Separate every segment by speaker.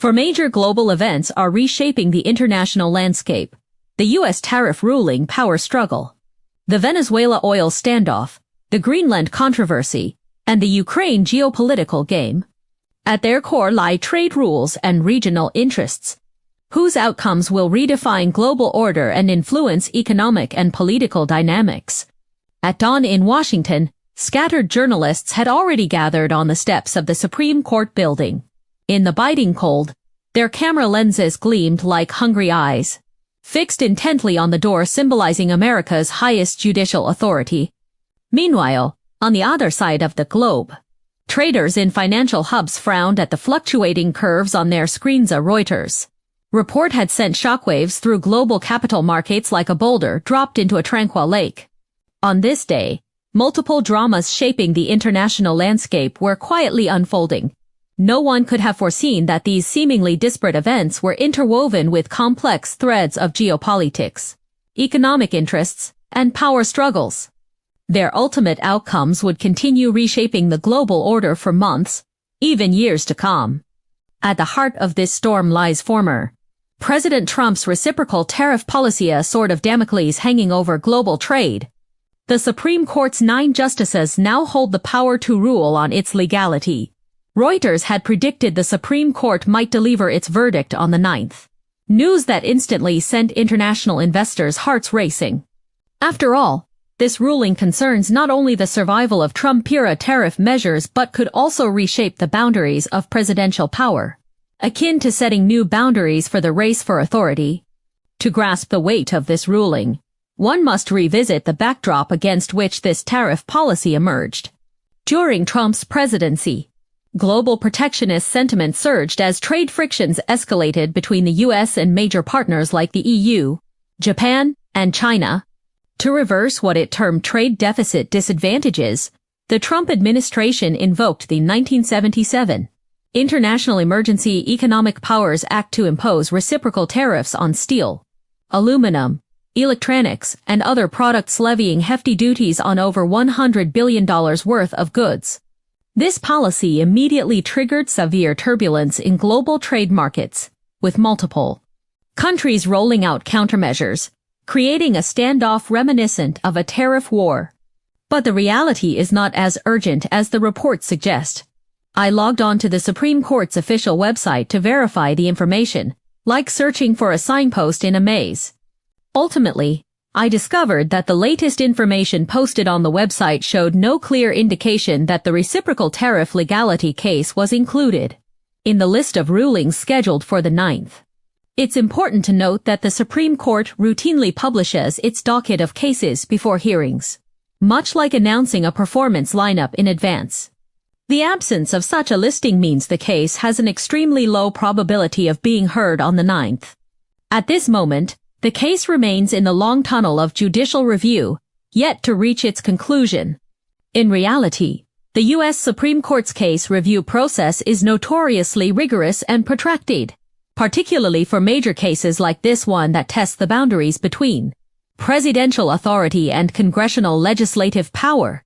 Speaker 1: For major global events are reshaping the international landscape: the U.S. tariff ruling power struggle, the Venezuela oil standoff, the Greenland controversy, and the Ukraine geopolitical game. At their core lie trade rules and regional interests, whose outcomes will redefine global order and influence economic and political dynamics. At dawn in Washington, scattered journalists had already gathered on the steps of the Supreme Court building. In the biting cold, their camera lenses gleamed like hungry eyes, fixed intently on the door symbolizing America's highest judicial authority. Meanwhile, on the other side of the globe, traders in financial hubs frowned at the fluctuating curves on their screens. A Reuters report had sent shockwaves through global capital markets like a boulder dropped into a tranquil lake. On this day, multiple dramas shaping the international landscape were quietly unfolding. No one could have foreseen that these seemingly disparate events were interwoven with complex threads of geopolitics, economic interests, and power struggles. Their ultimate outcomes would continue reshaping the global order for months, even years to come. At the heart of this storm lies former President Trump's reciprocal tariff policy, a sword of Damocles hanging over global trade. The Supreme Court's 9 justices now hold the power to rule on its legality. Reuters had predicted the Supreme Court might deliver its verdict on the 9th. News that instantly sent international investors' hearts racing. After all, this ruling concerns not only the survival of Trump-era tariff measures but could also reshape the boundaries of presidential power, akin to setting new boundaries for the race for authority. To grasp the weight of this ruling, one must revisit the backdrop against which this tariff policy emerged. During Trump's presidency, global protectionist sentiment surged as trade frictions escalated between the U.S. and major partners like the EU, Japan, and China. To reverse what it termed trade deficit disadvantages, the Trump administration invoked the 1977 International Emergency Economic Powers Act to impose reciprocal tariffs on steel, aluminum, electronics, and other products, levying hefty duties on over $100 billion worth of goods. This policy immediately triggered severe turbulence in global trade markets, with multiple countries rolling out countermeasures, creating a standoff reminiscent of a tariff war. But the reality is not as urgent as the reports suggest. I logged on to the Supreme Court's official website to verify the information, like searching for a signpost in a maze. Ultimately, I discovered that the latest information posted on the website showed no clear indication that the reciprocal tariff legality case was included in the list of rulings scheduled for the 9th. It's important to note that the Supreme Court routinely publishes its docket of cases before hearings, much like announcing a performance lineup in advance. The absence of such a listing means the case has an extremely low probability of being heard on the 9th. At this moment, the case remains in the long tunnel of judicial review, yet to reach its conclusion. In reality, the U.S. Supreme Court's case review process is notoriously rigorous and protracted, particularly for major cases like this one that tests the boundaries between presidential authority and congressional legislative power.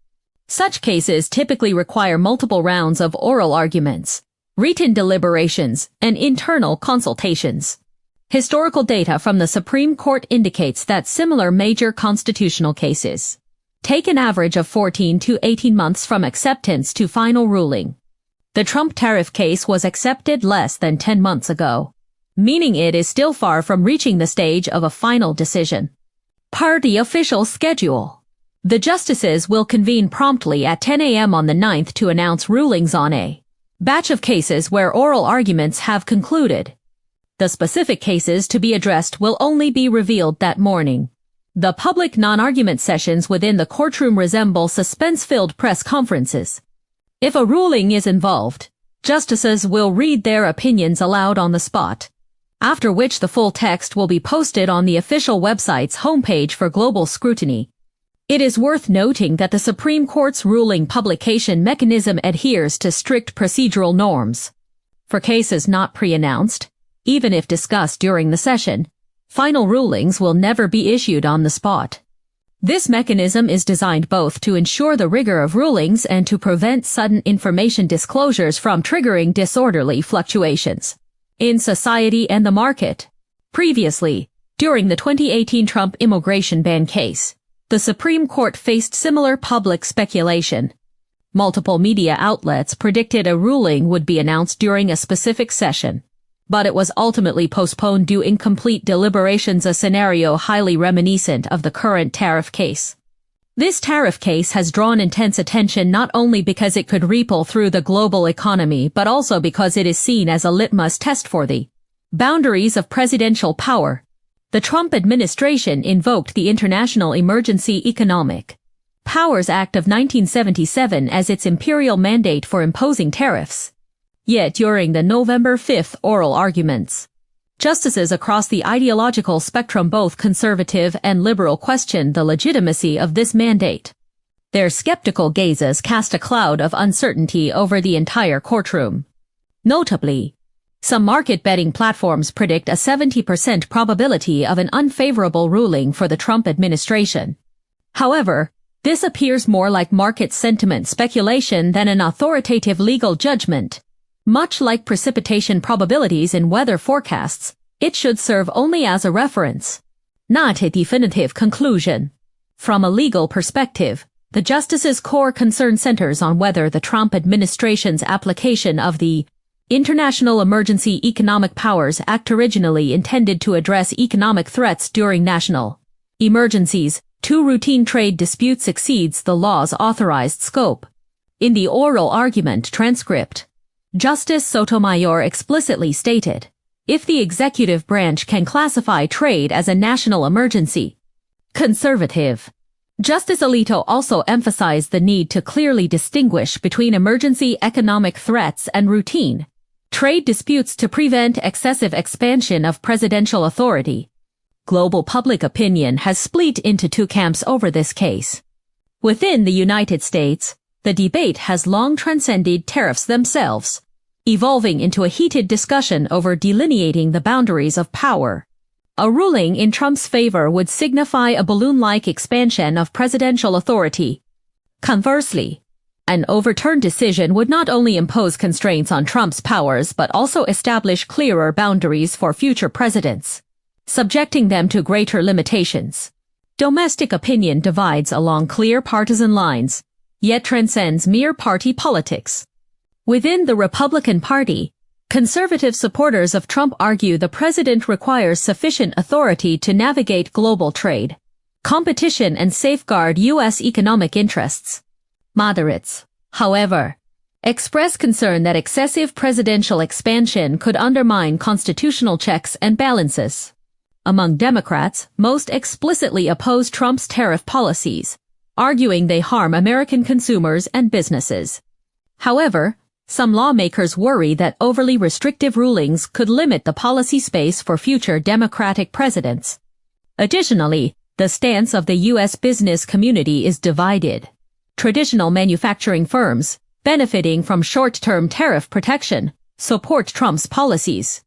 Speaker 1: Such cases typically require multiple rounds of oral arguments, written deliberations, and internal consultations. Historical data from the Supreme Court indicates that similar major constitutional cases take an average of 14 to 18 months from acceptance to final ruling. The Trump tariff case was accepted less than 10 months ago, meaning it is still far from reaching the stage of a final decision. Per the official schedule, the justices will convene promptly at 10 a.m. on the 9th to announce rulings on a batch of cases where oral arguments have concluded. The specific cases to be addressed will only be revealed that morning. The public non-argument sessions within the courtroom resemble suspense-filled press conferences. If a ruling is involved, justices will read their opinions aloud on the spot, after which the full text will be posted on the official website's homepage for global scrutiny. It is worth noting that the Supreme Court's ruling publication mechanism adheres to strict procedural norms. For cases not pre-announced, even if discussed during the session, final rulings will never be issued on the spot. This mechanism is designed both to ensure the rigor of rulings and to prevent sudden information disclosures from triggering disorderly fluctuations. in society and the market. Previously, during the 2018 Trump immigration ban case, the Supreme Court faced similar public speculation. Multiple media outlets predicted a ruling would be announced during a specific session, but it was ultimately postponed due to incomplete deliberations, a scenario highly reminiscent of the current tariff case. This tariff case has drawn intense attention not only because it could ripple through the global economy but also because it is seen as a litmus test for the boundaries of presidential power. The Trump administration invoked the International Emergency Economic Powers Act of 1977 as its imperial mandate for imposing tariffs. Yet during the November 5th oral arguments, justices across the ideological spectrum, both conservative and liberal, questioned the legitimacy of this mandate. Their skeptical gazes cast a cloud of uncertainty over the entire courtroom. Notably, some market betting platforms predict a 70% probability of an unfavorable ruling for the Trump administration. However, this appears more like market sentiment speculation than an authoritative legal judgment. Much like precipitation probabilities in weather forecasts, it should serve only as a reference, not a definitive conclusion. From a legal perspective, the justices' core concern centers on whether the Trump administration's application of the International Emergency Economic Powers Act, originally intended to address economic threats during national emergencies to routine trade disputes, exceeds the law's authorized scope. In the oral argument transcript, Justice Sotomayor explicitly stated, if the executive branch can classify trade as a national emergency. Conservative Justice Alito also emphasized the need to clearly distinguish between emergency economic threats and routine trade disputes to prevent excessive expansion of presidential authority. Global public opinion has split into two camps over this case. Within the United States, the debate has long transcended tariffs themselves, evolving into a heated discussion over delineating the boundaries of power. A ruling in Trump's favor would signify a balloon-like expansion of presidential authority. Conversely, an overturned decision would not only impose constraints on Trump's powers but also establish clearer boundaries for future presidents, subjecting them to greater limitations. Domestic opinion divides along clear partisan lines, yet transcends mere party politics. Within the Republican Party, conservative supporters of Trump argue the president requires sufficient authority to navigate global trade, competition, and safeguard U.S. economic interests. Moderates, however, express concern that excessive presidential expansion could undermine constitutional checks and balances. Among Democrats, most explicitly oppose Trump's tariff policies, arguing they harm American consumers and businesses. However, some lawmakers worry that overly restrictive rulings could limit the policy space for future Democratic presidents. Additionally, the stance of the U.S. business community is divided. Traditional manufacturing firms, benefiting from short-term tariff protection, support Trump's policies.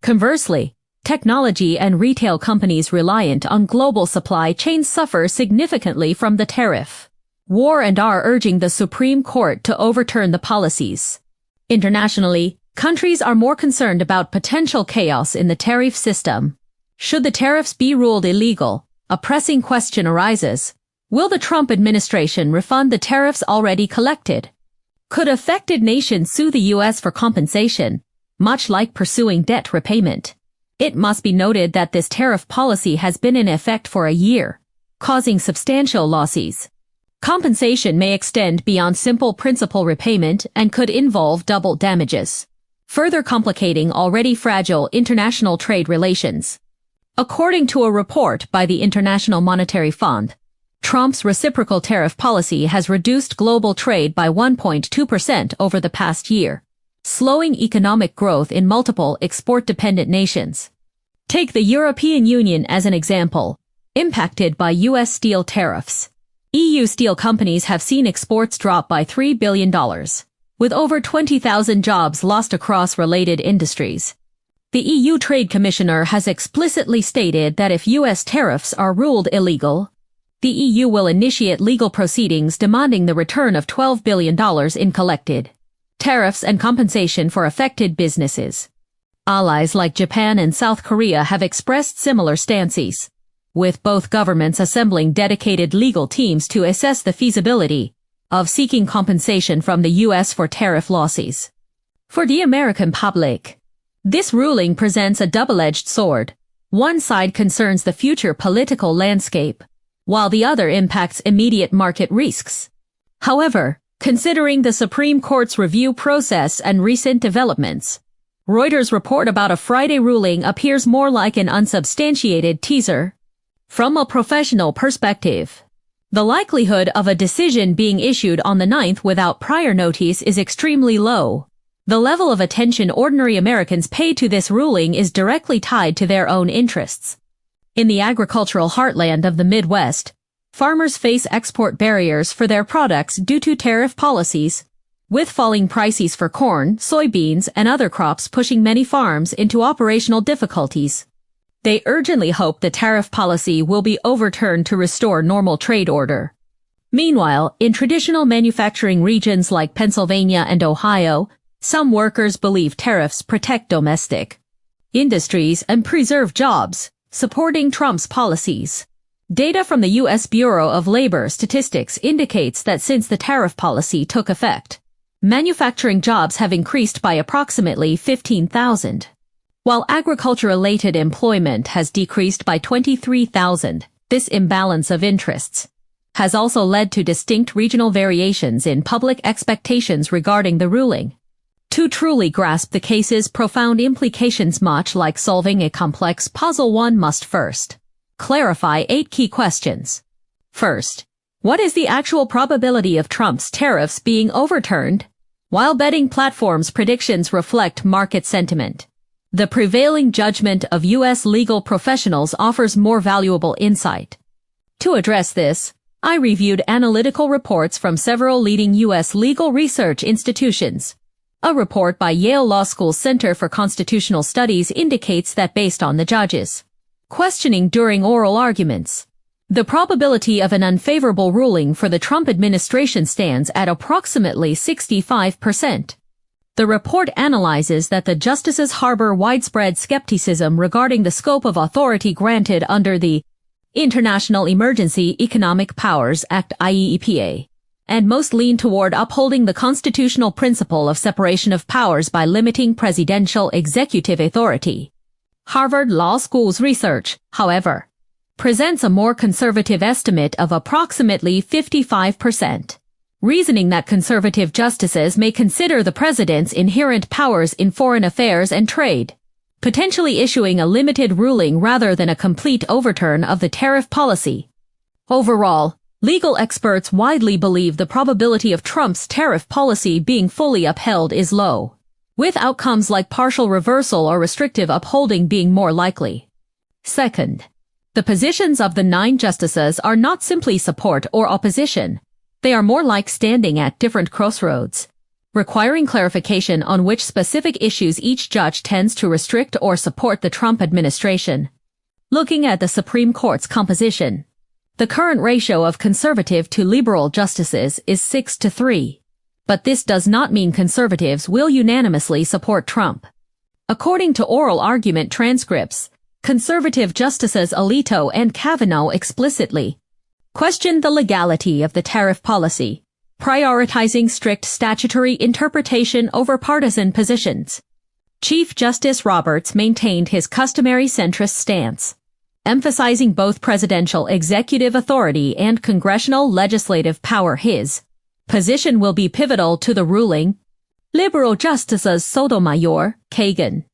Speaker 1: Conversely, technology and retail companies reliant on global supply chains suffer significantly from the tariff war and are urging the Supreme Court to overturn the policies. Internationally, countries are more concerned about potential chaos in the tariff system. Should the tariffs be ruled illegal, a pressing question arises. Will the Trump administration refund the tariffs already collected? Could affected nations sue the U.S. for compensation, much like pursuing debt repayment? It must be noted that this tariff policy has been in effect for a year, causing substantial losses. Compensation may extend beyond simple principal repayment and could involve double damages, further complicating already fragile international trade relations. According to a report by the International Monetary Fund, Trump's reciprocal tariff policy has reduced global trade by 1.2% over the past year, slowing economic growth in multiple export-dependent nations. Take the European Union as an example, impacted by U.S. steel tariffs. EU steel companies have seen exports drop by $3 billion, with over 20,000 jobs lost across related industries. The EU Trade Commissioner has explicitly stated that if U.S. tariffs are ruled illegal, the EU will initiate legal proceedings demanding the return of $12 billion in collected tariffs and compensation for affected businesses. Allies like Japan and South Korea have expressed similar stances, with both governments assembling dedicated legal teams to assess the feasibility of seeking compensation from the U.S. for tariff losses. For the American public, this ruling presents a double-edged sword. One side concerns the future political landscape, while the other impacts immediate market risks. However, considering the Supreme Court's review process and recent developments, Reuters' report about a Friday ruling appears more like an unsubstantiated teaser. From a professional perspective, the likelihood of a decision being issued on the 9th without prior notice is extremely low. The level of attention ordinary Americans pay to this ruling is directly tied to their own interests. In the agricultural heartland of the Midwest, farmers face export barriers for their products due to tariff policies, with falling prices for corn, soybeans, and other crops pushing many farms into operational difficulties. They urgently hope the tariff policy will be overturned to restore normal trade order. Meanwhile, in traditional manufacturing regions like Pennsylvania and Ohio, some workers believe tariffs protect domestic industries and preserve jobs, supporting Trump's policies. Data from the U.S. Bureau of Labor Statistics indicates that since the tariff policy took effect, manufacturing jobs have increased by approximately 15,000. While agriculture-related employment has decreased by 23,000, this imbalance of interests has also led to distinct regional variations in public expectations regarding the ruling. To truly grasp the case's profound implications, much like solving a complex puzzle, one must first clarify 8 key questions. First, what is the actual probability of Trump's tariffs being overturned? While betting platforms' predictions reflect market sentiment, the prevailing judgment of U.S. legal professionals offers more valuable insight. To address this, I reviewed analytical reports from several leading U.S. legal research institutions. A report by Yale Law School's Center for Constitutional Studies indicates that based on the judges' questioning during oral arguments, the probability of an unfavorable ruling for the Trump administration stands at approximately 65%. The report analyzes that the justices harbor widespread skepticism regarding the scope of authority granted under the International Emergency Economic Powers Act (IEEPA), and most lean toward upholding the constitutional principle of separation of powers by limiting presidential executive authority. Harvard Law School's research, however, presents a more conservative estimate of approximately 55%, reasoning that conservative justices may consider the president's inherent powers in foreign affairs and trade, potentially issuing a limited ruling rather than a complete overturn of the tariff policy. Overall, legal experts widely believe the probability of Trump's tariff policy being fully upheld is low, with outcomes like partial reversal or restrictive upholding being more likely. Second, the positions of the 9 justices are not simply support or opposition. They are more like standing at different crossroads, requiring clarification on which specific issues each judge tends to restrict or support the Trump administration. Looking at the Supreme Court's composition, the current ratio of conservative to liberal justices is 6-3. But this does not mean conservatives will unanimously support Trump. According to oral argument transcripts, conservative justices Alito and Kavanaugh explicitly questioned the legality of the tariff policy, prioritizing strict statutory interpretation over partisan positions. Chief Justice Roberts maintained his customary centrist stance, emphasizing both presidential executive authority and congressional legislative power. His position will be pivotal to the ruling. Liberal Justices Sotomayor, Kagan,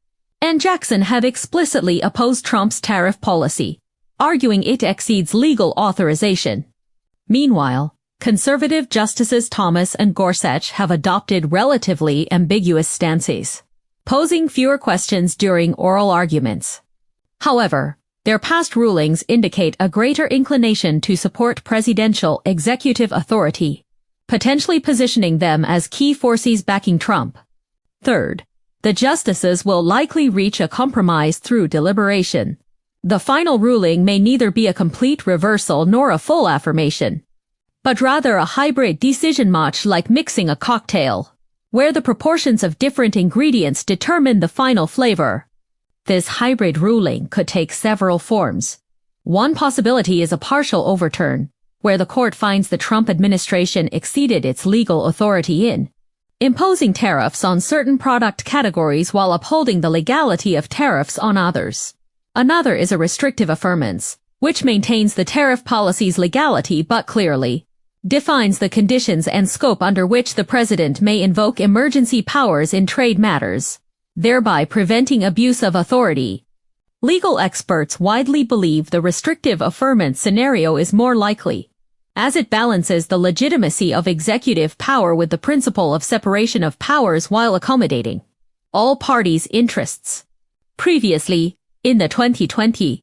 Speaker 1: and Jackson have explicitly opposed Trump's tariff policy, arguing it exceeds legal authorization. Meanwhile, conservative Justices Thomas and Gorsuch have adopted relatively ambiguous stances, posing fewer questions during oral arguments. However, their past rulings indicate a greater inclination to support presidential executive authority, potentially positioning them as key forces backing Trump. Third, the justices will likely reach a compromise through deliberation. The final ruling may neither be a complete reversal nor a full affirmation, but rather a hybrid decision, much like mixing a cocktail. where the proportions of different ingredients determine the final flavor. This hybrid ruling could take several forms. One possibility is a partial overturn, where the court finds the Trump administration exceeded its legal authority in imposing tariffs on certain product categories while upholding the legality of tariffs on others. Another is a restrictive affirmance, which maintains the tariff policy's legality but clearly defines the conditions and scope under which the president may invoke emergency powers in trade matters, thereby preventing abuse of authority. Legal experts widely believe the restrictive affirmance scenario is more likely, as it balances the legitimacy of executive power with the principle of separation of powers while accommodating all parties' interests. Previously, in the 2020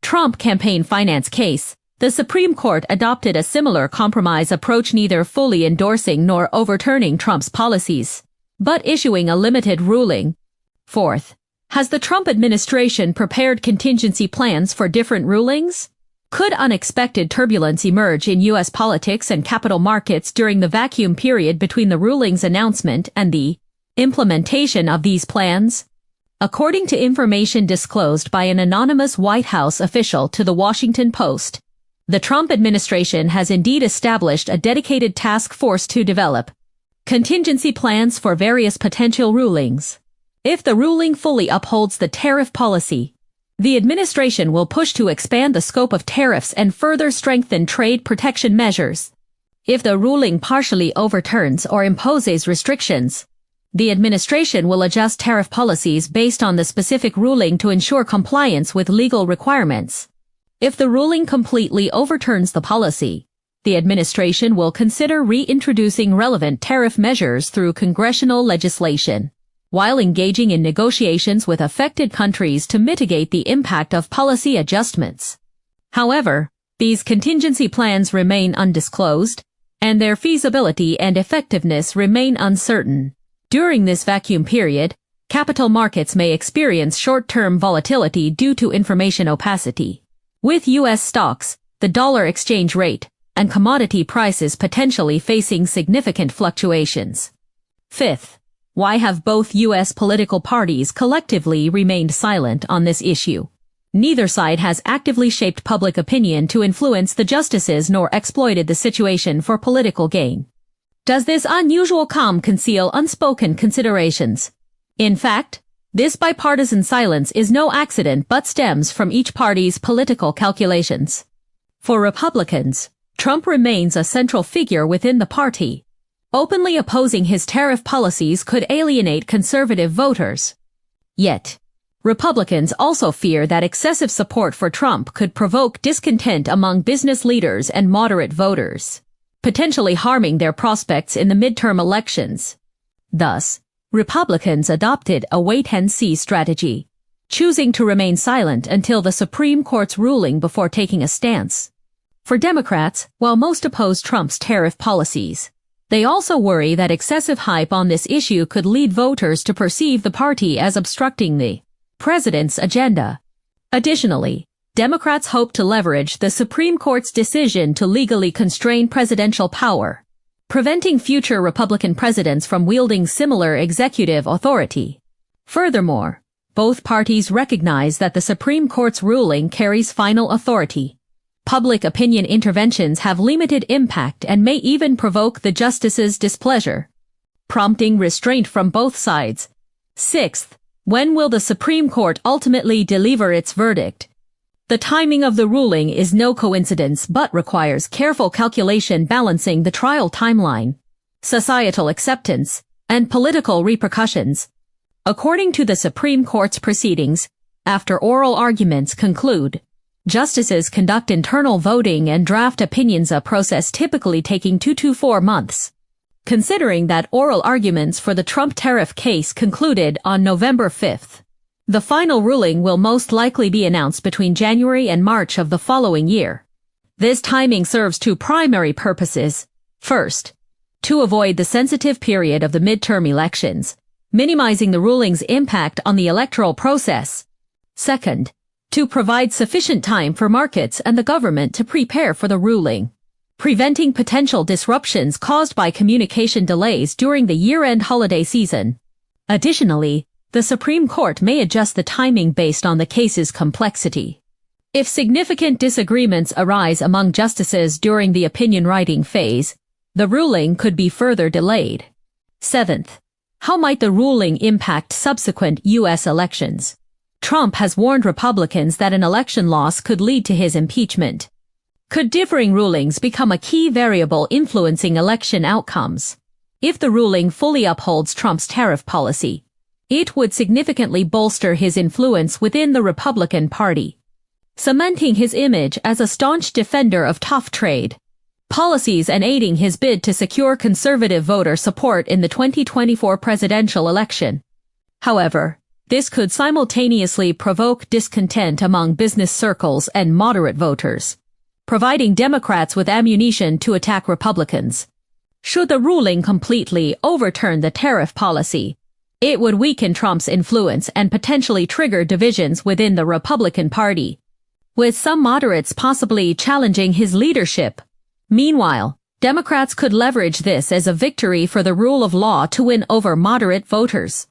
Speaker 1: Trump campaign finance case, the Supreme Court adopted a similar compromise approach, neither fully endorsing nor overturning Trump's policies, but issuing a limited ruling. Fourth, has the Trump administration prepared contingency plans for different rulings? Could unexpected turbulence emerge in U.S. politics and capital markets during the vacuum period between the ruling's announcement and the implementation of these plans? According to information disclosed by an anonymous White House official to the Washington Post, the Trump administration has indeed established a dedicated task force to develop contingency plans for various potential rulings. If the ruling fully upholds the tariff policy, the administration will push to expand the scope of tariffs and further strengthen trade protection measures. If the ruling partially overturns or imposes restrictions, the administration will adjust tariff policies based on the specific ruling to ensure compliance with legal requirements. If the ruling completely overturns the policy, the administration will consider reintroducing relevant tariff measures through congressional legislation, while engaging in negotiations with affected countries to mitigate the impact of policy adjustments. However, these contingency plans remain undisclosed, and their feasibility and effectiveness remain uncertain. During this vacuum period, capital markets may experience short-term volatility due to information opacity, with U.S. stocks, the dollar exchange rate, and commodity prices potentially facing significant fluctuations. Fifth, why have both U.S. political parties collectively remained silent on this issue? Neither side has actively shaped public opinion to influence the justices nor exploited the situation for political gain. Does this unusual calm conceal unspoken considerations? In fact, this bipartisan silence is no accident but stems from each party's political calculations. For Republicans, Trump remains a central figure within the party. Openly opposing his tariff policies could alienate conservative voters. Yet, Republicans also fear that excessive support for Trump could provoke discontent among business leaders and moderate voters, potentially harming their prospects in the midterm elections. Thus, Republicans adopted a wait-and-see strategy, choosing to remain silent until the Supreme Court's ruling before taking a stance. For Democrats, while most oppose Trump's tariff policies, they also worry that excessive hype on this issue could lead voters to perceive the party as obstructing the president's agenda. Additionally, Democrats hope to leverage the Supreme Court's decision to legally constrain presidential power, preventing future Republican presidents from wielding similar executive authority. Furthermore, both parties recognize that the Supreme Court's ruling carries final authority. Public opinion interventions have limited impact and may even provoke the justices' displeasure, prompting restraint from both sides. Sixth, when will the Supreme Court ultimately deliver its verdict? The timing of the ruling is no coincidence but requires careful calculation balancing the trial timeline, societal acceptance, and political repercussions. According to the Supreme Court's proceedings, after oral arguments conclude, justices conduct internal voting and draft opinions, a process typically taking 2 to 4 months. Considering that oral arguments for the Trump tariff case concluded on November 5th, the final ruling will most likely be announced between January and March of the following year. This timing serves two primary purposes. First, to avoid the sensitive period of the midterm elections, minimizing the ruling's impact on the electoral process. Second, to provide sufficient time for markets and the government to prepare for the ruling. preventing potential disruptions caused by communication delays during the year-end holiday season. Additionally, the Supreme Court may adjust the timing based on the case's complexity. If significant disagreements arise among justices during the opinion-writing phase, the ruling could be further delayed. 7th, how might the ruling impact subsequent U.S. elections? Trump has warned Republicans that an election loss could lead to his impeachment. Could differing rulings become a key variable influencing election outcomes? If the ruling fully upholds Trump's tariff policy, it would significantly bolster his influence within the Republican Party, cementing his image as a staunch defender of tough trade policies and aiding his bid to secure conservative voter support in the 2024 presidential election. However, this could simultaneously provoke discontent among business circles and moderate voters, providing Democrats with ammunition to attack Republicans. Should the ruling completely overturn the tariff policy, it would weaken Trump's influence and potentially trigger divisions within the Republican Party, with some moderates possibly challenging his leadership. Meanwhile, Democrats could leverage this as a victory for the rule of law to win over moderate voters.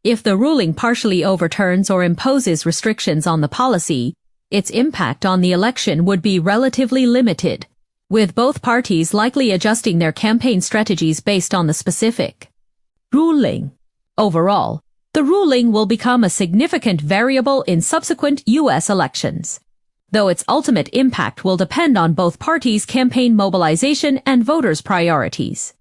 Speaker 1: If the ruling partially overturns or imposes restrictions on the policy, its impact on the election would be relatively limited, with both parties likely adjusting their campaign strategies based on the specific ruling. Overall, the ruling will become a significant variable in subsequent U.S. elections, though its ultimate impact will depend on both parties' campaign mobilization and voters' priorities.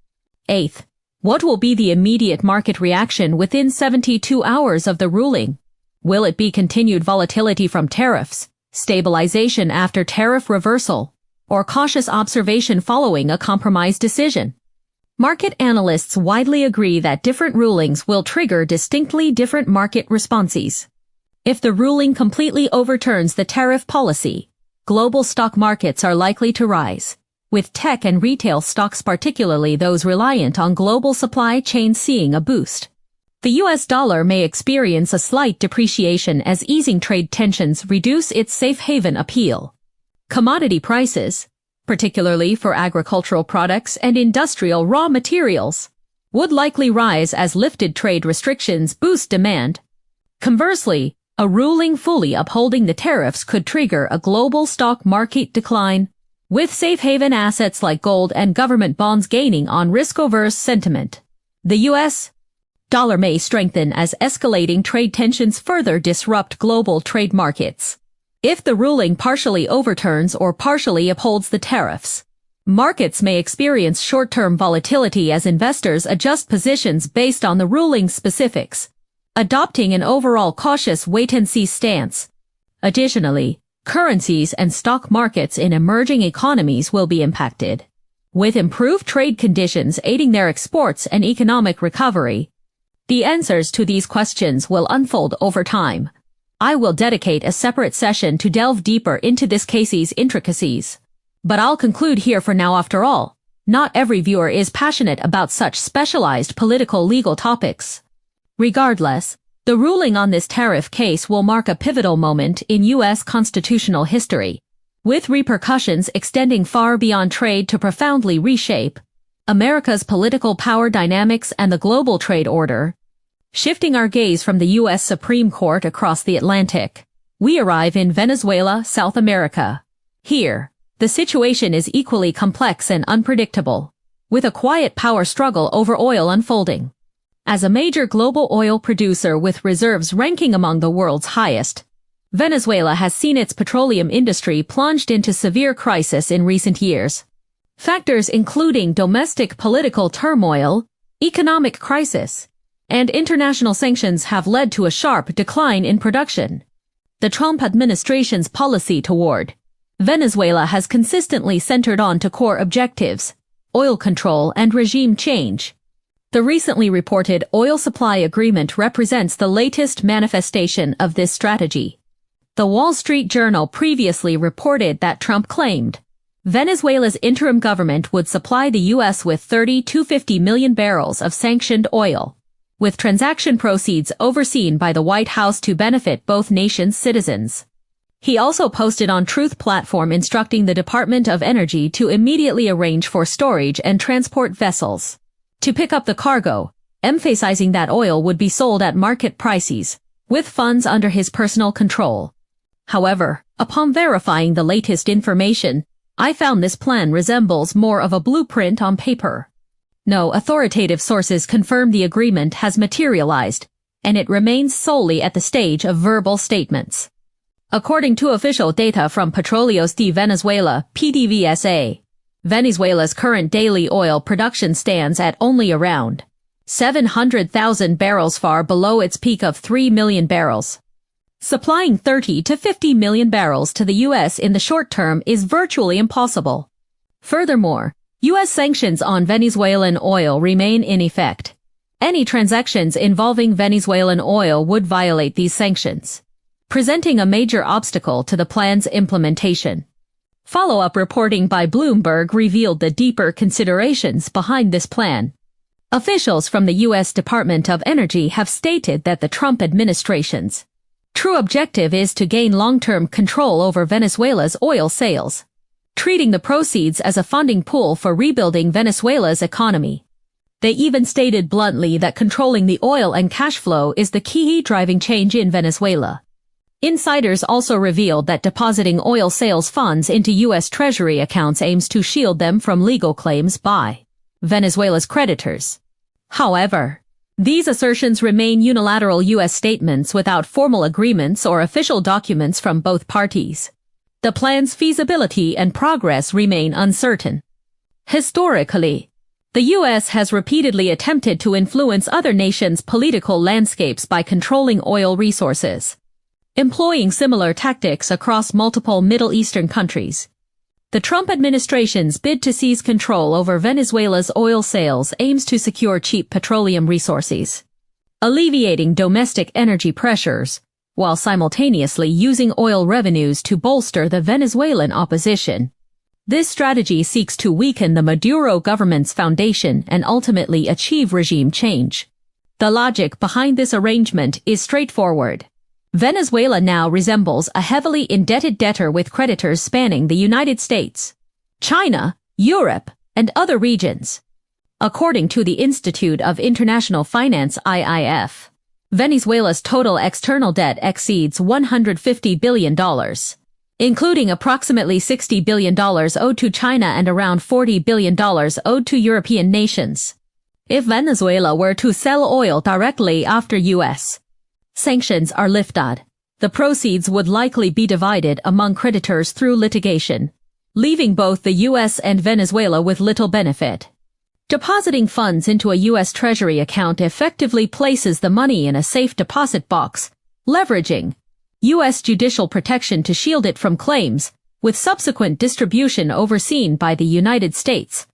Speaker 1: 8th, what will be the immediate market reaction within 72 hours of the ruling? Will it be continued volatility from tariffs, stabilization after tariff reversal, or cautious observation following a compromise decision? Market analysts widely agree that different rulings will trigger distinctly different market responses. If the ruling completely overturns the tariff policy, global stock markets are likely to rise, with tech and retail stocks, particularly those reliant on global supply chains, seeing a boost. The U.S. dollar may experience a slight depreciation as easing trade tensions reduce its safe haven appeal. Commodity prices, particularly for agricultural products and industrial raw materials, would likely rise as lifted trade restrictions boost demand. Conversely, a ruling fully upholding the tariffs could trigger a global stock market decline, with safe haven assets like gold and government bonds gaining on risk-averse sentiment. The U.S. dollar may strengthen as escalating trade tensions further disrupt global trade markets. If the ruling partially overturns or partially upholds the tariffs, markets may experience short-term volatility as investors adjust positions based on the ruling's specifics, adopting an overall cautious wait-and-see stance. Additionally, currencies and stock markets in emerging economies will be impacted, with improved trade conditions aiding their exports and economic recovery. The answers to these questions will unfold over time. I will dedicate a separate session to delve deeper into this case's intricacies. But I'll conclude here for now. After all, not every viewer is passionate about such specialized political legal topics. Regardless, the ruling on this tariff case will mark a pivotal moment in U.S. constitutional history, with repercussions extending far beyond trade to profoundly reshape America's political power dynamics and the global trade order. Shifting our gaze from the U.S. Supreme Court across the Atlantic, we arrive in Venezuela, South America. Here, the situation is equally complex and unpredictable, with a quiet power struggle over oil unfolding. As a major global oil producer with reserves ranking among the world's highest, Venezuela has seen its petroleum industry plunged into severe crisis in recent years. Factors including domestic political turmoil, economic crisis, and international sanctions have led to a sharp decline in production. The Trump administration's policy toward Venezuela has consistently centered on two core objectives: oil control and regime change. The recently reported oil supply agreement represents the latest manifestation of this strategy. The Wall Street Journal previously reported that Trump claimed Venezuela's interim government would supply the U.S. with 30 to 50 million barrels of sanctioned oil, with transaction proceeds overseen by the White House to benefit both nations' citizens. He also posted on Truth platform instructing the Department of Energy to immediately arrange for storage and transport vessels to pick up the cargo, emphasizing that oil would be sold at market prices, with funds under his personal control. However, upon verifying the latest information, I found this plan resembles more of a blueprint on paper. No authoritative sources confirm the agreement has materialized, and it remains solely at the stage of verbal statements. According to official data from Petróleos de Venezuela, PDVSA, Venezuela's current daily oil production stands at only around 700,000 barrels, far below its peak of 3 million barrels. Supplying 30 to 50 million barrels to the U.S. in the short term is virtually impossible. Furthermore, U.S. sanctions on Venezuelan oil remain in effect. Any transactions involving Venezuelan oil would violate these sanctions, presenting a major obstacle to the plan's implementation. Follow-up reporting by Bloomberg revealed the deeper considerations behind this plan. Officials from the U.S. Department of Energy have stated that the Trump administration's true objective is to gain long-term control over Venezuela's oil sales, treating the proceeds as a funding pool for rebuilding Venezuela's economy. They even stated bluntly that controlling the oil and cash flow is the key driving change in Venezuela. Insiders also revealed that depositing oil sales funds into U.S. Treasury accounts aims to shield them from legal claims by Venezuela's creditors. However, these assertions remain unilateral U.S. statements without formal agreements or official documents from both parties. The plan's feasibility and progress remain uncertain. Historically, the U.S. has repeatedly attempted to influence other nations' political landscapes by controlling oil resources, employing similar tactics across multiple Middle Eastern countries. The Trump administration's bid to seize control over Venezuela's oil sales aims to secure cheap petroleum resources, alleviating domestic energy pressures, while simultaneously using oil revenues to bolster the Venezuelan opposition. This strategy seeks to weaken the Maduro government's foundation and ultimately achieve regime change. The logic behind this arrangement is straightforward. Venezuela now resembles a heavily indebted debtor with creditors spanning the United States, China, Europe, and other regions. According to the Institute of International Finance (IIF), Venezuela's total external debt exceeds $150 billion, including approximately $60 billion owed to China and around $40 billion owed to European nations. If Venezuela were to sell oil directly after U.S. sanctions are lifted, the proceeds would likely be divided among creditors through litigation, leaving both the U.S. and Venezuela with little benefit. Depositing funds into a U.S. Treasury account effectively places the money in a safe deposit box, leveraging U.S. judicial protection to shield it from claims, with subsequent distribution overseen by the United States.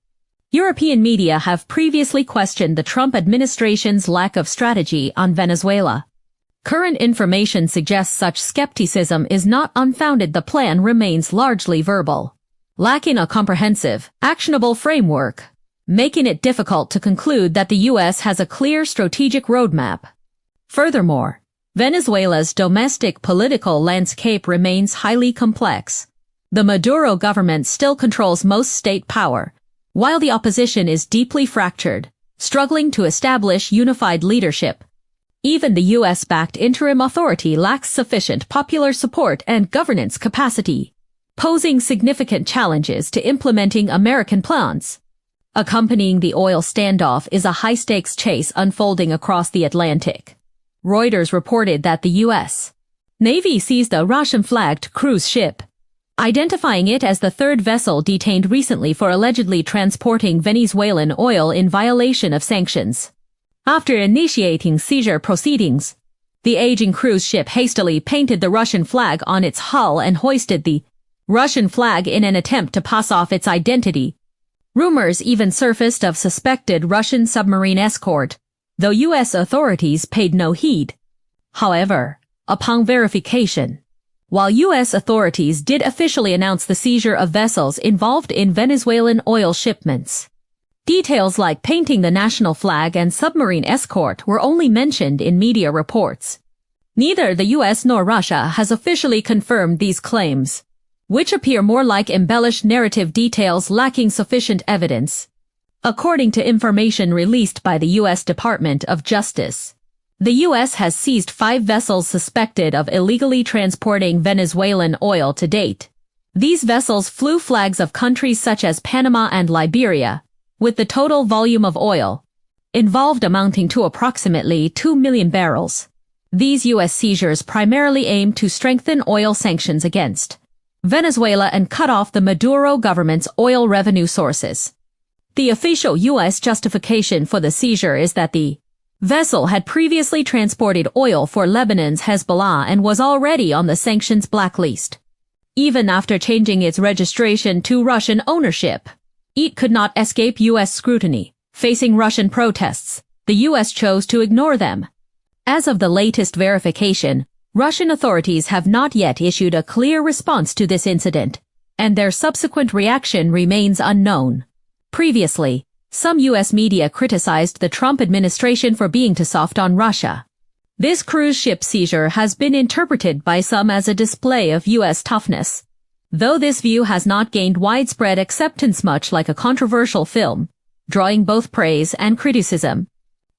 Speaker 1: European media have previously questioned the Trump administration's lack of strategy on Venezuela. Current information suggests such skepticism is not unfounded. The plan remains largely verbal, lacking a comprehensive, actionable framework, making it difficult to conclude that the U.S. has a clear strategic roadmap. Furthermore, Venezuela's domestic political landscape remains highly complex. The Maduro government still controls most state power, while the opposition is deeply fractured, struggling to establish unified leadership. Even the U.S.-backed interim authority lacks sufficient popular support and governance capacity, posing significant challenges to implementing American plans. Accompanying the oil standoff is a high-stakes chase unfolding across the Atlantic. Reuters reported that the U.S. Navy seized a Russian-flagged cruise ship, identifying it as the third vessel detained recently for allegedly transporting Venezuelan oil in violation of sanctions. After initiating seizure proceedings, the aging cruise ship hastily painted the Russian flag on its hull and hoisted the Russian flag in an attempt to pass off its identity. Rumors even surfaced of suspected Russian submarine escort, though U.S. authorities paid no heed. However, upon verification, while U.S. authorities did officially announce the seizure of vessels involved in Venezuelan oil shipments, details like painting the national flag and submarine escort were only mentioned in media reports. Neither the US nor Russia has officially confirmed these claims, which appear more like embellished narrative details lacking sufficient evidence. According to information released by the U.S. Department of Justice, the U.S. has seized 5 vessels suspected of illegally transporting Venezuelan oil to date. These vessels flew flags of countries such as Panama and Liberia, with the total volume of oil involved amounting to approximately 2 million barrels. These U.S. seizures primarily aim to strengthen oil sanctions against Venezuela and cut off the Maduro government's oil revenue sources. The official U.S. justification for the seizure is that the vessel had previously transported oil for Lebanon's Hezbollah and was already on the sanctions blacklist. Even after changing its registration to Russian ownership, it could not escape U.S. scrutiny. Facing Russian protests, the U.S. chose to ignore them. As of the latest verification, Russian authorities have not yet issued a clear response to this incident, and their subsequent reaction remains unknown. Previously, some U.S. media criticized the Trump administration for being too soft on Russia. This cruise ship seizure has been interpreted by some as a display of U.S. toughness, though this view has not gained widespread acceptance, much like a controversial film, drawing both praise and criticism.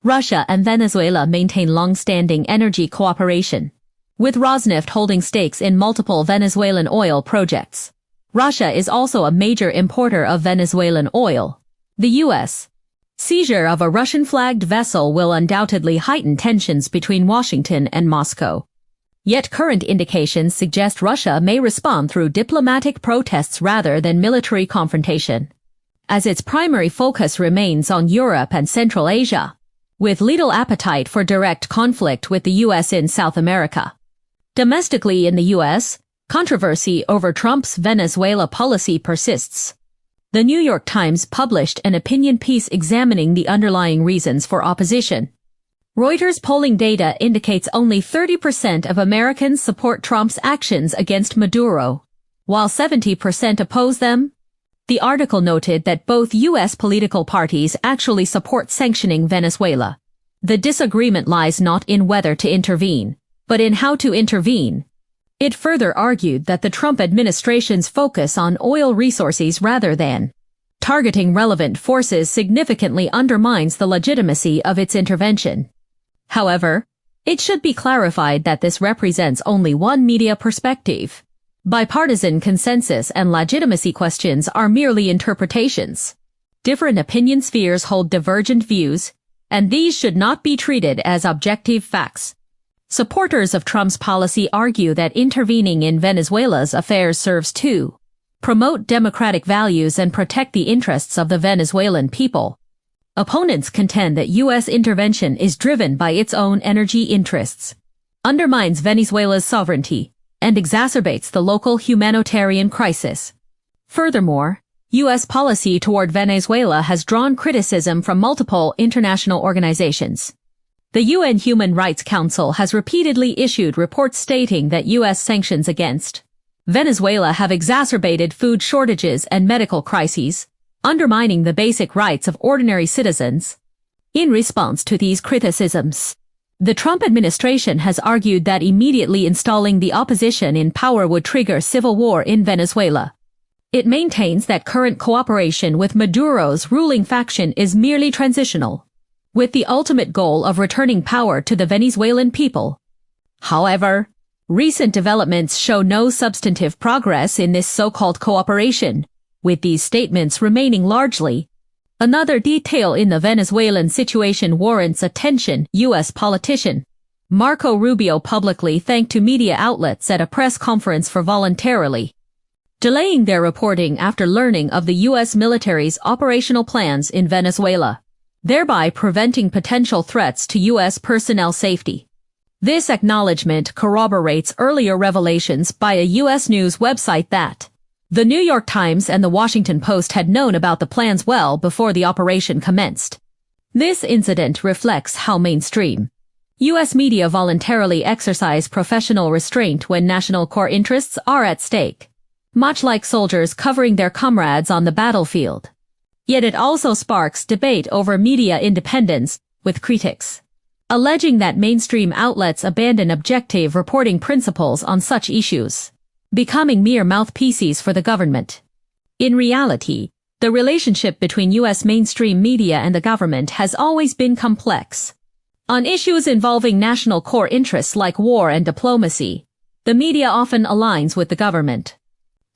Speaker 1: Russia and Venezuela maintain long-standing energy cooperation, with Rosneft holding stakes in multiple Venezuelan oil projects. Russia is also a major importer of Venezuelan oil. The U.S. seizure of a Russian-flagged vessel will undoubtedly heighten tensions between Washington and Moscow. Yet current indications suggest Russia may respond through diplomatic protests rather than military confrontation, as its primary focus remains on Europe and Central Asia, with little appetite for direct conflict with the U.S. in South America. Domestically in the U.S., controversy over Trump's Venezuela policy persists. The New York Times published an opinion piece examining the underlying reasons for opposition. Reuters polling data indicates only 30% of Americans support Trump's actions against Maduro, while 70% oppose them. The article noted that both U.S. political parties actually support sanctioning Venezuela. The disagreement lies not in whether to intervene, but in how to intervene. It further argued that the Trump administration's focus on oil resources rather than targeting relevant forces significantly undermines the legitimacy of its intervention. However, it should be clarified that this represents only one media perspective. Bipartisan consensus and legitimacy questions are merely interpretations. Different opinion spheres hold divergent views, and these should not be treated as objective facts. Supporters of Trump's policy argue that intervening in Venezuela's affairs serves to promote democratic values and protect the interests of the Venezuelan people. Opponents contend that U.S. intervention is driven by its own energy interests, undermines Venezuela's sovereignty, and exacerbates the local humanitarian crisis. Furthermore, U.S. policy toward Venezuela has drawn criticism from multiple international organizations. The UN Human Rights Council has repeatedly issued reports stating that U.S. sanctions against Venezuela have exacerbated food shortages and medical crises, undermining the basic rights of ordinary citizens. In response to these criticisms, the Trump administration has argued that immediately installing the opposition in power would trigger civil war in Venezuela. It maintains that current cooperation with Maduro's ruling faction is merely transitional, with the ultimate goal of returning power to the Venezuelan people. However, recent developments show no substantive progress in this so-called cooperation, with these statements remaining largely. Another detail in the Venezuelan situation warrants attention. U.S. politician Marco Rubio publicly thanked two media outlets at a press conference for voluntarily delaying their reporting after learning of the U.S. military's operational plans in Venezuela, thereby preventing potential threats to U.S. personnel safety. This acknowledgement corroborates earlier revelations by a U.S. news website that the New York Times and the Washington Post had known about the plans well before the operation commenced. This incident reflects how mainstream U.S. media voluntarily exercise professional restraint when national core interests are at stake, much like soldiers covering their comrades on the battlefield. Yet it also sparks debate over media independence, with critics alleging that mainstream outlets abandon objective reporting principles on such issues, becoming mere mouthpieces for the government. In reality, the relationship between U.S. mainstream media and the government has always been complex. On issues involving national core interests like war and diplomacy, the media often aligns with the government.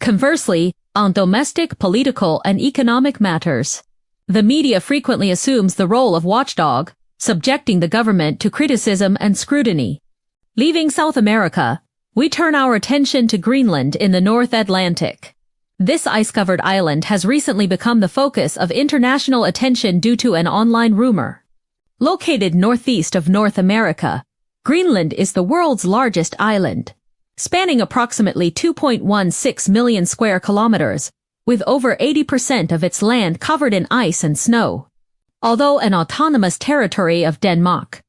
Speaker 1: Conversely, on domestic, political, and economic matters, the media frequently assumes the role of watchdog, subjecting the government to criticism and scrutiny. Leaving South America, we turn our attention to Greenland in the North Atlantic. This ice-covered island has recently become the focus of international attention due to an online rumor. Located northeast of North America, Greenland is the world's largest island, spanning approximately 2.16 million square kilometers, with over 80% of its land covered in ice and snow. Although an autonomous territory of Denmark,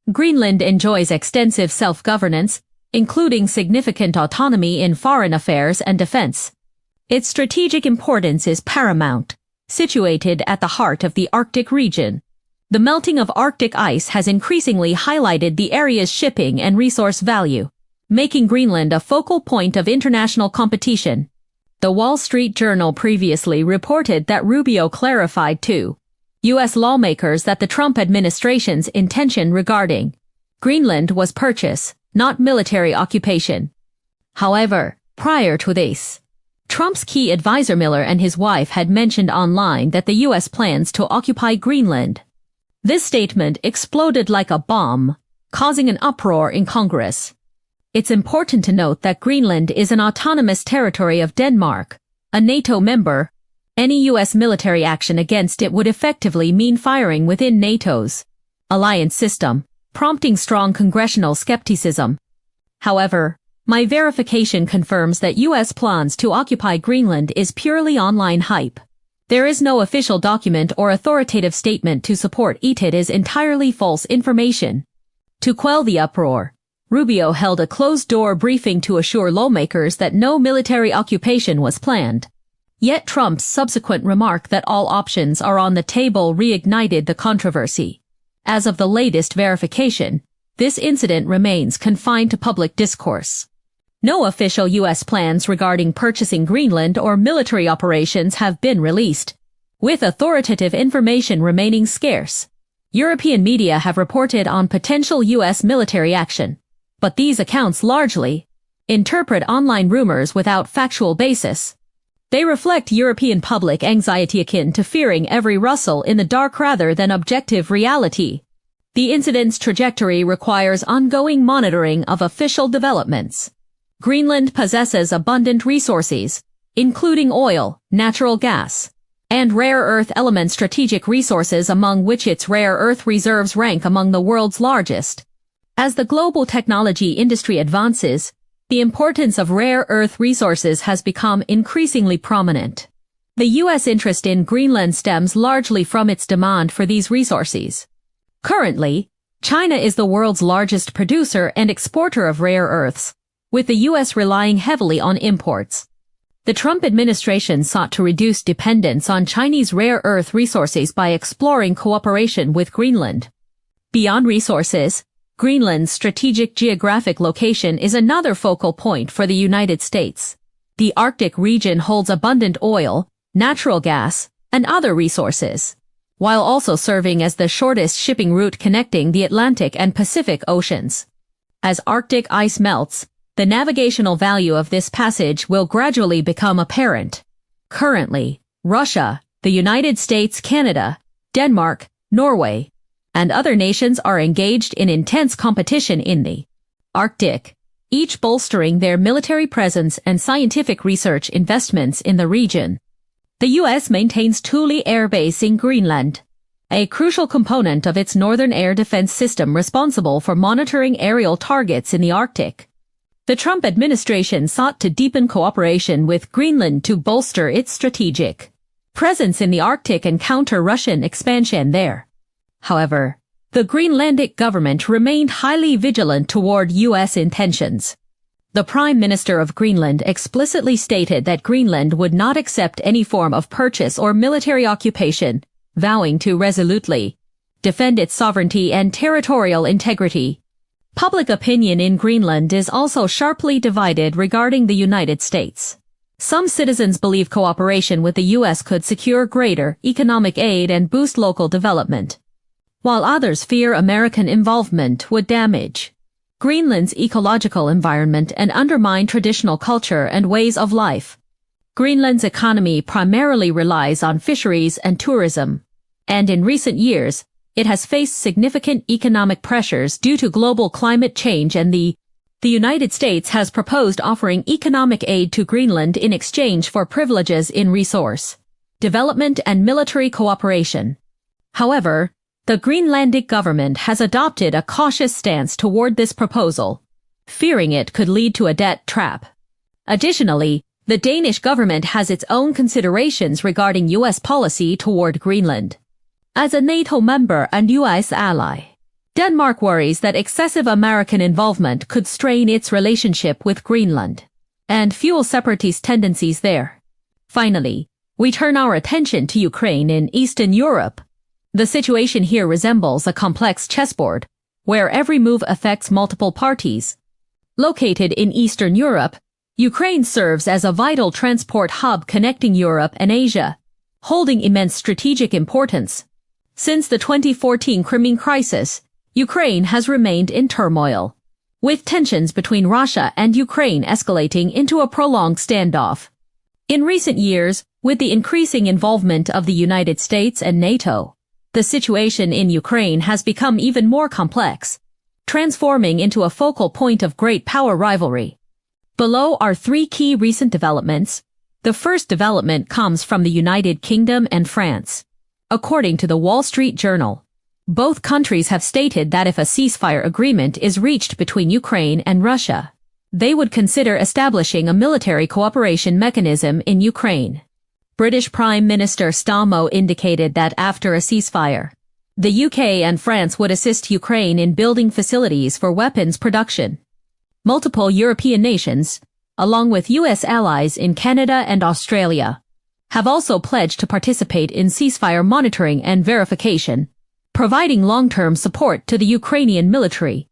Speaker 1: Greenland enjoys extensive self-governance, including significant autonomy in foreign affairs and defense. Its strategic importance is paramount, situated at the heart of the Arctic region. The melting of Arctic ice has increasingly highlighted the area's shipping and resource value, making Greenland a focal point of international competition. The Wall Street Journal previously reported that Rubio clarified to U.S. lawmakers that the Trump administration's intention regarding Greenland was purchase, not military occupation. However, prior to this, Trump's key advisor Miller and his wife had mentioned online that the U.S. plans to occupy Greenland. This statement exploded like a bomb, causing an uproar in Congress. It's important to note that Greenland is an autonomous territory of Denmark, a NATO member. Any U.S. military action against it would effectively mean firing within NATO's alliance system, prompting strong congressional skepticism. However, my verification confirms that U.S. plans to occupy Greenland is purely online hype. There is no official document or authoritative statement to support it. It is entirely false information. To quell the uproar, Rubio held a closed-door briefing to assure lawmakers that no military occupation was planned. Yet Trump's subsequent remark that all options are on the table reignited the controversy. As of the latest verification, this incident remains confined to public discourse. No official U.S. plans regarding purchasing Greenland or military operations have been released, with authoritative information remaining scarce. European media have reported on potential U.S. military action, but these accounts largely interpret online rumors without factual basis. They reflect European public anxiety akin to fearing every rustle in the dark rather than objective reality. The incident's trajectory requires ongoing monitoring of official developments. Greenland possesses abundant resources, including oil, natural gas, and rare earth element strategic resources, among which its rare earth reserves rank among the world's largest. As the global technology industry advances, the importance of rare earth resources has become increasingly prominent. The U.S. interest in Greenland stems largely from its demand for these resources. Currently, China is the world's largest producer and exporter of rare earths, with the U.S. relying heavily on imports. The Trump administration sought to reduce dependence on Chinese rare earth resources by exploring cooperation with Greenland. Beyond resources, Greenland's strategic geographic location is another focal point for the United States. The Arctic region holds abundant oil, natural gas, and other resources, while also serving as the shortest shipping route connecting the Atlantic and Pacific Oceans. As Arctic ice melts, the navigational value of this passage will gradually become apparent. Currently, Russia, the United States, Canada, Denmark, Norway, and other nations are engaged in intense competition in the Arctic, each bolstering their military presence and scientific research investments in the region. The U.S. maintains Thule Air Base in Greenland, a crucial component of its northern air defense system responsible for monitoring aerial targets in the Arctic. The Trump administration sought to deepen cooperation with Greenland to bolster its strategic presence in the Arctic and counter Russian expansion there. However, the Greenlandic government remained highly vigilant toward U.S. intentions. The Prime Minister of Greenland explicitly stated that Greenland would not accept any form of purchase or military occupation, vowing to resolutely defend its sovereignty and territorial integrity. Public opinion in Greenland is also sharply divided regarding the United States. Some citizens believe cooperation with the U.S. could secure greater economic aid and boost local development, while others fear American involvement would damage Greenland's ecological environment and undermine traditional culture and ways of life. Greenland's economy primarily relies on fisheries and tourism, and in recent years, it has faced significant economic pressures due to global climate change, and the United States has proposed offering economic aid to Greenland in exchange for privileges in resource development and military cooperation. However, the Greenlandic government has adopted a cautious stance toward this proposal, fearing it could lead to a debt trap. Additionally, the Danish government has its own considerations regarding U.S. policy toward Greenland. As a NATO member and U.S. ally, Denmark worries that excessive American involvement could strain its relationship with Greenland and fuel separatist tendencies there. Finally, we turn our attention to Ukraine in Eastern Europe. The situation here resembles a complex chessboard, where every move affects multiple parties. Located in Eastern Europe, Ukraine serves as a vital transport hub connecting Europe and Asia, holding immense strategic importance. Since the 2014 Crimean crisis, Ukraine has remained in turmoil, with tensions between Russia and Ukraine escalating into a prolonged standoff. In recent years, with the increasing involvement of the United States and NATO, the situation in Ukraine has become even more complex, transforming into a focal point of great power rivalry. Below are three key recent developments. The first development comes from the United Kingdom and France. According to the Wall Street Journal, both countries have stated that if a ceasefire agreement is reached between Ukraine and Russia, they would consider establishing a military cooperation mechanism in Ukraine. British Prime Minister Starmer indicated that after a ceasefire, the UK and France would assist Ukraine in building facilities for weapons production. Multiple European nations, along with US allies in Canada and Australia, have also pledged to participate in ceasefire monitoring and verification, providing long-term support to the Ukrainian military.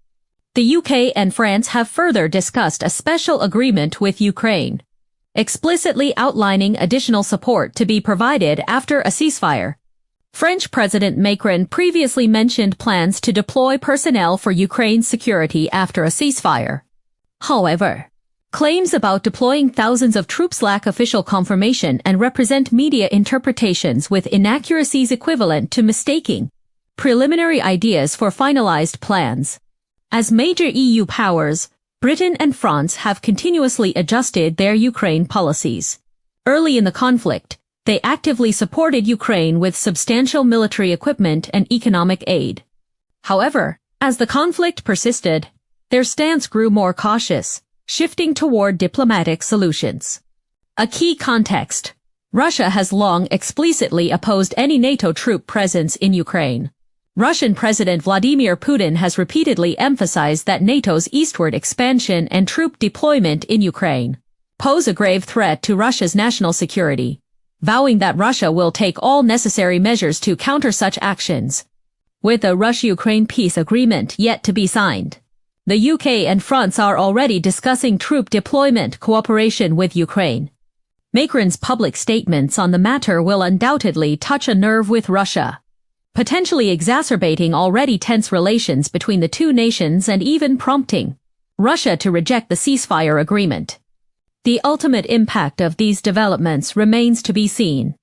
Speaker 1: The UK and France have further discussed a special agreement with Ukraine, explicitly outlining additional support to be provided after a ceasefire. French President Macron previously mentioned plans to deploy personnel for Ukraine's security after a ceasefire. However, claims about deploying thousands of troops lack official confirmation and represent media interpretations with inaccuracies equivalent to mistaking preliminary ideas for finalized plans. As major EU powers, Britain and France have continuously adjusted their Ukraine policies. Early in the conflict, they actively supported Ukraine with substantial military equipment and economic aid. However, as the conflict persisted, their stance grew more cautious, shifting toward diplomatic solutions. A key context: Russia has long explicitly opposed any NATO troop presence in Ukraine. Russian President Vladimir Putin has repeatedly emphasized that NATO's eastward expansion and troop deployment in Ukraine pose a grave threat to Russia's national security, vowing that Russia will take all necessary measures to counter such actions. With a Russia-Ukraine peace agreement yet to be signed, the UK and France are already discussing troop deployment cooperation with Ukraine. Macron's public statements on the matter will undoubtedly touch a nerve with Russia, potentially exacerbating already tense relations between the two nations and even prompting Russia to reject the ceasefire agreement. The ultimate impact of these developments remains to be seen.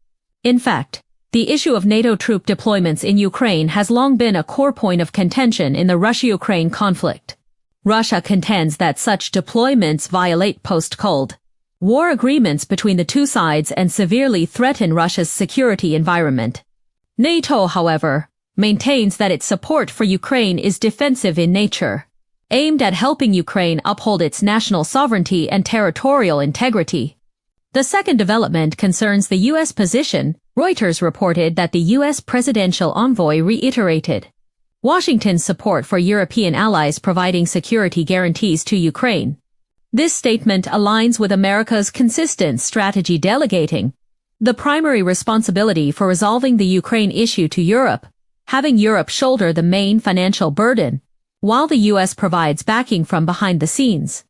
Speaker 1: In fact, the issue of NATO troop deployments in Ukraine has long been a core point of contention in the Russia-Ukraine conflict. Russia contends that such deployments violate post-Cold War agreements between the two sides and severely threaten Russia's security environment. NATO, however, maintains that its support for Ukraine is defensive in nature, aimed at helping Ukraine uphold its national sovereignty and territorial integrity. The second development concerns the U.S. position. Reuters reported that the U.S. presidential envoy reiterated Washington's support for European allies providing security guarantees to Ukraine. This statement aligns with America's consistent strategy delegating the primary responsibility for resolving the Ukraine issue to Europe, having Europe shoulder the main financial burden, while the U.S. provides backing from behind the scenes.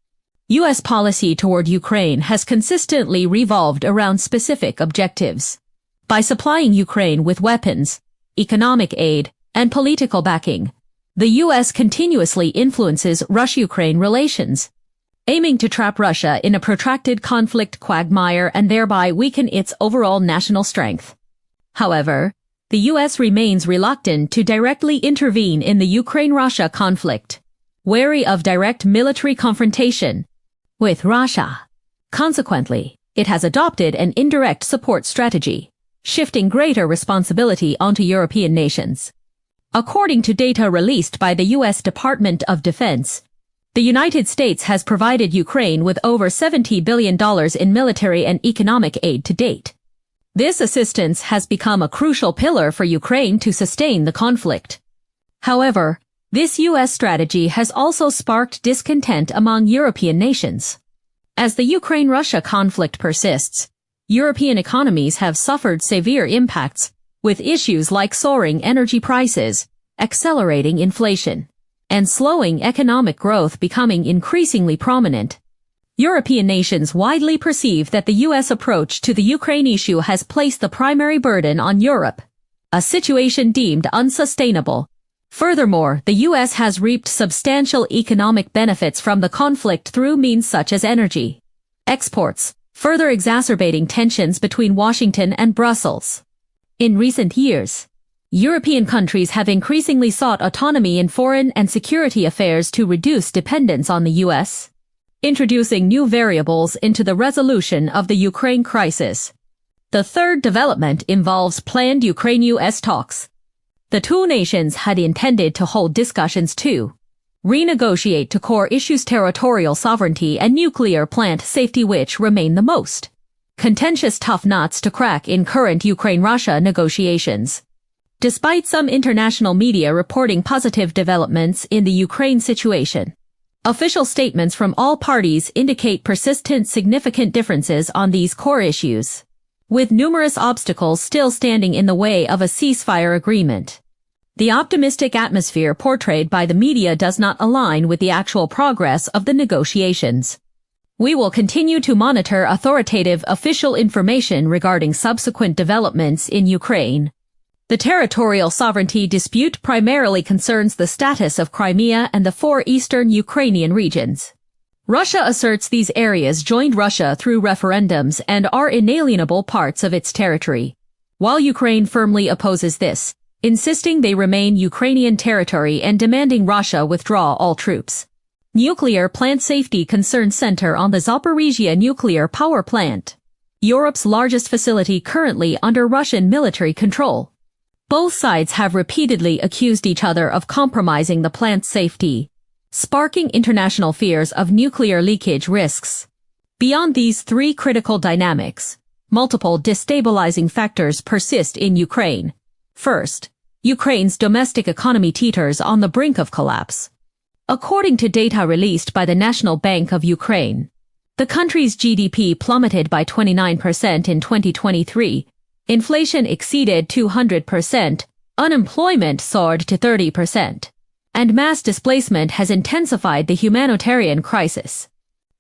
Speaker 1: U.S. policy toward Ukraine has consistently revolved around specific objectives. By supplying Ukraine with weapons, economic aid, and political backing, the U.S. continuously influences Russia-Ukraine relations, aiming to trap Russia in a protracted conflict quagmire and thereby weaken its overall national strength. However, the U.S. remains reluctant to directly intervene in the Ukraine-Russia conflict, wary of direct military confrontation with Russia. Consequently, it has adopted an indirect support strategy, shifting greater responsibility onto European nations. According to data released by the U.S. Department of Defense, the United States has provided Ukraine with over $70 billion in military and economic aid to date. This assistance has become a crucial pillar for Ukraine to sustain the conflict. However, this U.S. strategy has also sparked discontent among European nations. As the Ukraine-Russia conflict persists, European economies have suffered severe impacts, with issues like soaring energy prices, accelerating inflation, and slowing economic growth becoming increasingly prominent. European nations widely perceive that the U.S. approach to the Ukraine issue has placed the primary burden on Europe, a situation deemed unsustainable. Furthermore, the U.S. has reaped substantial economic benefits from the conflict through means such as energy exports, further exacerbating tensions between Washington and Brussels. In recent years, European countries have increasingly sought autonomy in foreign and security affairs to reduce dependence on the U.S., introducing new variables into the resolution of the Ukraine crisis. The third development involves planned Ukraine-U.S. talks. The two nations had intended to hold discussions to renegotiate to core issues territorial sovereignty and nuclear plant safety, which remain the most contentious tough nuts to crack in current Ukraine-Russia negotiations. Despite some international media reporting positive developments in the Ukraine situation, official statements from all parties indicate persistent significant differences on these core issues, with numerous obstacles still standing in the way of a ceasefire agreement. The optimistic atmosphere portrayed by the media does not align with the actual progress of the negotiations. We will continue to monitor authoritative official information regarding subsequent developments in Ukraine. The territorial sovereignty dispute primarily concerns the status of Crimea and the 4 eastern Ukrainian regions. Russia asserts these areas joined Russia through referendums and are inalienable parts of its territory, while Ukraine firmly opposes this, insisting they remain Ukrainian territory and demanding Russia withdraw all troops. Nuclear plant safety concerns center on the Zaporizhzhia nuclear power plant, Europe's largest facility currently under Russian military control. Both sides have repeatedly accused each other of compromising the plant's safety, sparking international fears of nuclear leakage risks. Beyond these 3 critical dynamics, multiple destabilizing factors persist in Ukraine. First, Ukraine's domestic economy teeters on the brink of collapse. According to data released by the National Bank of Ukraine, the country's GDP plummeted by 29% in 2023, inflation exceeded 200%, unemployment soared to 30%, and mass displacement has intensified the humanitarian crisis.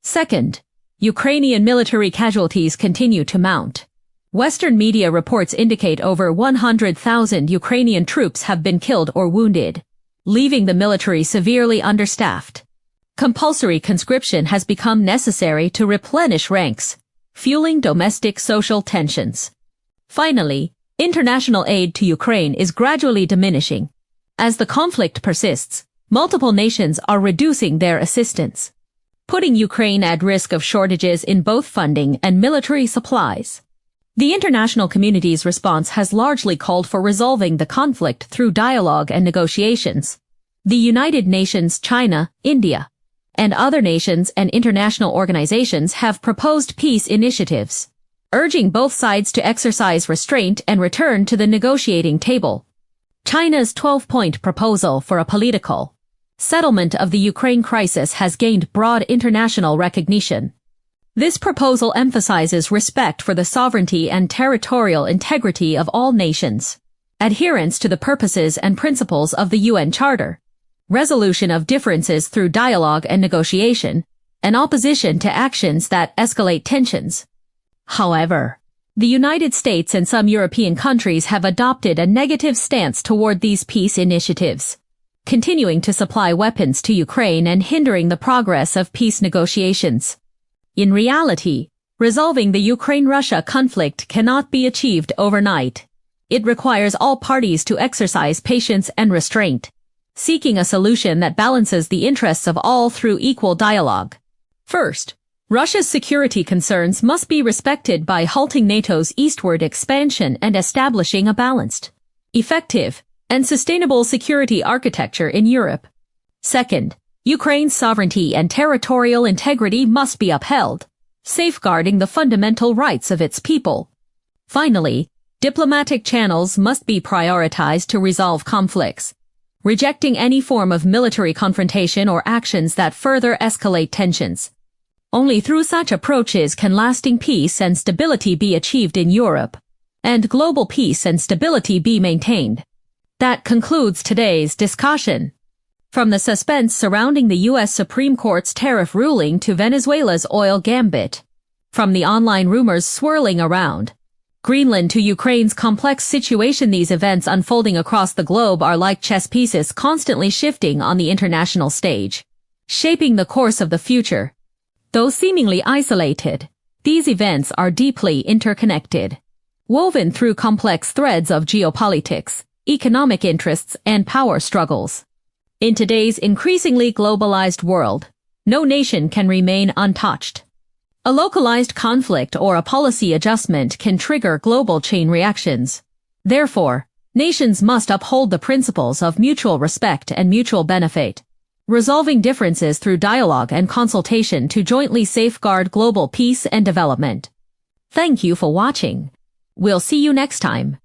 Speaker 1: Second, Ukrainian military casualties continue to mount. Western media reports indicate over 100,000 Ukrainian troops have been killed or wounded, leaving the military severely understaffed. Compulsory conscription has become necessary to replenish ranks, fueling domestic social tensions. Finally, international aid to Ukraine is gradually diminishing. As the conflict persists, multiple nations are reducing their assistance, putting Ukraine at risk of shortages in both funding and military supplies. The international community's response has largely called for resolving the conflict through dialogue and negotiations. The United Nations, China, India, and other nations and international organizations have proposed peace initiatives, urging both sides to exercise restraint and return to the negotiating table. China's 12-point proposal for a political settlement of the Ukraine crisis has gained broad international recognition. This proposal emphasizes respect for the sovereignty and territorial integrity of all nations, adherence to the purposes and principles of the UN Charter, resolution of differences through dialogue and negotiation, and opposition to actions that escalate tensions. However, the United States and some European countries have adopted a negative stance toward these peace initiatives, continuing to supply weapons to Ukraine and hindering the progress of peace negotiations. In reality, resolving the Ukraine-Russia conflict cannot be achieved overnight. It requires all parties to exercise patience and restraint, seeking a solution that balances the interests of all through equal dialogue. First, Russia's security concerns must be respected by halting NATO's eastward expansion and establishing a balanced, effective, and sustainable security architecture in Europe. Second, Ukraine's sovereignty and territorial integrity must be upheld, safeguarding the fundamental rights of its people. Finally, diplomatic channels must be prioritized to resolve conflicts, rejecting any form of military confrontation or actions that further escalate tensions. Only through such approaches can lasting peace and stability be achieved in Europe, and global peace and stability be maintained. That concludes today's discussion. From the suspense surrounding the U.S. Supreme Court's tariff ruling to Venezuela's oil gambit, from the online rumors swirling around Greenland to Ukraine's complex situation, these events unfolding across the globe are like chess pieces constantly shifting on the international stage, shaping the course of the future. Though seemingly isolated, these events are deeply interconnected, woven through complex threads of geopolitics, economic interests, and power struggles. In today's increasingly globalized world, no nation can remain untouched. A localized conflict or a policy adjustment can trigger global chain reactions. Therefore, nations must uphold the principles of mutual respect and mutual benefit, resolving differences through dialogue and consultation to jointly safeguard global peace and development. Thank you for watching. We'll see you next time.